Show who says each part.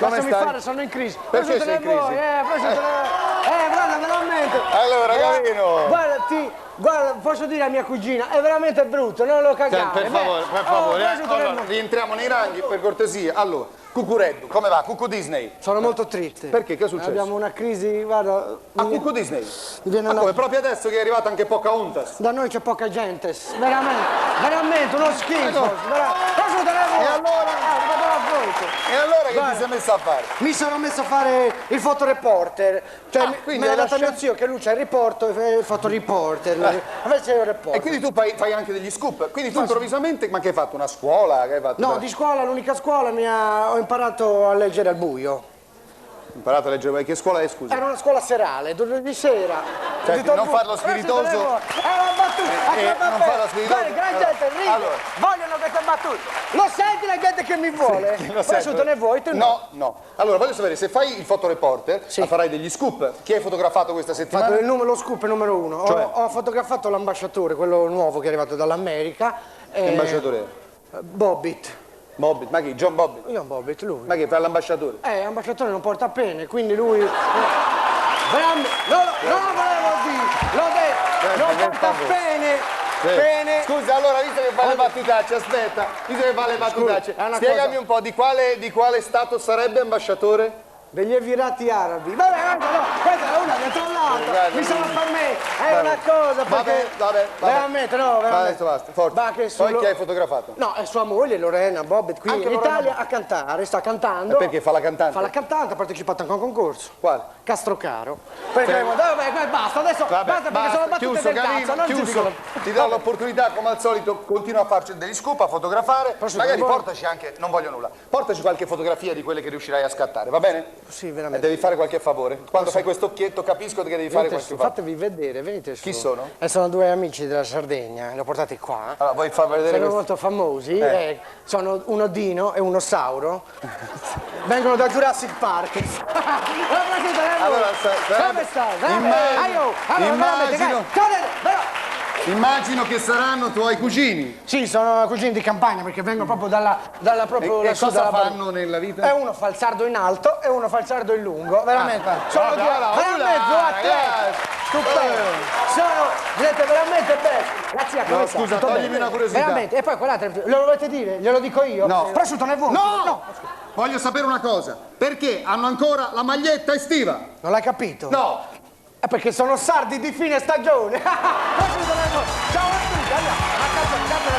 Speaker 1: Lasciami
Speaker 2: stai?
Speaker 1: fare, sono in crisi.
Speaker 2: Perché sei in crisi?
Speaker 1: Guarda, veramente.
Speaker 2: Allora, Gavino.
Speaker 1: Guarda, posso dire a mia cugina, è veramente brutto, non lo cagare.
Speaker 2: Per favore. Allora, rientriamo nei ranghi, per cortesia. Allora, Cucureddu, come va? Cucù Disney.
Speaker 1: Sono molto triste.
Speaker 2: Perché? Che è successo?
Speaker 1: Abbiamo una crisi, guarda.
Speaker 2: A Cucù Disney?
Speaker 1: Viene
Speaker 2: Ma
Speaker 1: una-
Speaker 2: come? Proprio adesso che è arrivata anche Pocahontas?
Speaker 1: Da noi c'è poca gente, veramente uno schifo.
Speaker 2: E allora? E allora che
Speaker 1: Guarda.
Speaker 2: ti sei messo a fare?
Speaker 1: Mi sono messo a fare il fotoreporter, cioè
Speaker 2: quindi
Speaker 1: me l'ha
Speaker 2: hai
Speaker 1: dato
Speaker 2: lasciato-
Speaker 1: mio zio che lui c'è il il fotoreporter, invece io il reporter.
Speaker 2: E quindi tu fai anche degli scoop? Quindi tu improvvisamente, ma che hai fatto? Una scuola? Che hai fatto?
Speaker 1: No, di scuola, l'unica scuola ho imparato a leggere al buio.
Speaker 2: Ho imparato a leggere, che scuola è, scusa?
Speaker 1: Era una scuola serale, di sera.
Speaker 2: Senti, non farlo spiritoso.
Speaker 1: È una battuta.
Speaker 2: non farlo spiritoso.
Speaker 1: Guarda, gran gente ride,
Speaker 2: Allora.
Speaker 1: vogliono queste battute. Lo senti la gente che mi vuole?
Speaker 2: Lo sento.
Speaker 1: Adesso te ne vuoi, tu no.
Speaker 2: No. Allora, voglio sapere, se fai il fotoreporter, farai degli scoop. Chi hai fotografato questa settimana?
Speaker 1: Fatto lo scoop numero 1.
Speaker 2: Cioè?
Speaker 1: Ho fotografato l'ambasciatore, quello nuovo che è arrivato dall'America.
Speaker 2: Che ambasciatore è?
Speaker 1: Bobbit.
Speaker 2: Bobbit, ma chi? John Bobbit?
Speaker 1: Io Bobbit, lui.
Speaker 2: Ma che fa l'ambasciatore?
Speaker 1: Ambasciatore non porta pene, quindi lui... Veramente, non lo volevo dire, l'ho detto, non porta pene.
Speaker 2: Scusa, allora, visto che fa le battutacce, aspetta, visto che fa le battutacce,
Speaker 1: è una
Speaker 2: spiegami
Speaker 1: cosa-
Speaker 2: un po' di quale stato sarebbe ambasciatore?
Speaker 1: Degli Emirati Arabi. Vabbè, no, questa è una dietro l'altra.
Speaker 2: Guarda,
Speaker 1: Mi sono permesso. È una cosa perché...
Speaker 2: Vabbè.
Speaker 1: Veramente, no, veramente.
Speaker 2: Adesso basta, forza.
Speaker 1: Va, che
Speaker 2: Poi
Speaker 1: solo-
Speaker 2: chi hai fotografato?
Speaker 1: No, è sua moglie, Lorena Bobbit, qui
Speaker 2: Anche
Speaker 1: in
Speaker 2: Lorena
Speaker 1: Italia a cantare, sta cantando.
Speaker 2: E perché fa la cantante?
Speaker 1: Fa la cantante, ha partecipato anche a un concorso.
Speaker 2: Quale?
Speaker 1: Castrocaro. Perché vabbè, basta, adesso basta perché sono battute
Speaker 2: chiuso,
Speaker 1: del
Speaker 2: Gavino,
Speaker 1: cazzo, non ci
Speaker 2: chiuso.
Speaker 1: dicono.
Speaker 2: Ti do l'opportunità, come al solito, continua a farci degli scoop, a fotografare. Magari
Speaker 1: vuoi?
Speaker 2: portaci anche, non voglio nulla, portaci qualche fotografia di quelle che riuscirai a scattare, va bene?
Speaker 1: Sì,
Speaker 2: E
Speaker 1: veramente.
Speaker 2: devi fare qualche favore. Quando fai questo occhietto capisco che devi fare
Speaker 1: Venite
Speaker 2: qualche
Speaker 1: su,
Speaker 2: favore.
Speaker 1: fatevi vedere, venite su.
Speaker 2: Chi sono?
Speaker 1: Sono due amici della Sardegna, li ho portati qua.
Speaker 2: Allora, vuoi far vedere
Speaker 1: Sono
Speaker 2: questo?
Speaker 1: molto famosi, sono uno dino e uno sauro. Vengono da Jurassic Park.
Speaker 2: Allora,
Speaker 1: come stai?
Speaker 2: Immagino che saranno tuoi cugini.
Speaker 1: Sì, sono cugini di campagna perché vengono proprio dalla proprio
Speaker 2: E
Speaker 1: lassù
Speaker 2: cosa
Speaker 1: dalla
Speaker 2: fanno nella vita?
Speaker 1: E uno fa il sardo in alto e uno fa il sardo in lungo, veramente. Sono due, veramente due atleti. Stupendo. Siete veramente belli. Grazie a
Speaker 2: No, scusa, toglimi una curiosità.
Speaker 1: Veramente. E poi quell'altro, lo volete dire? Glielo dico io?
Speaker 2: No.
Speaker 1: Prosciutto nel vuoto.
Speaker 2: No! Voglio sapere una cosa. Perché hanno ancora la maglietta estiva?
Speaker 1: Non l'hai capito?
Speaker 2: No!
Speaker 1: È perché sono sardi di fine stagione. Prosciutto nel vuoto. Ciao.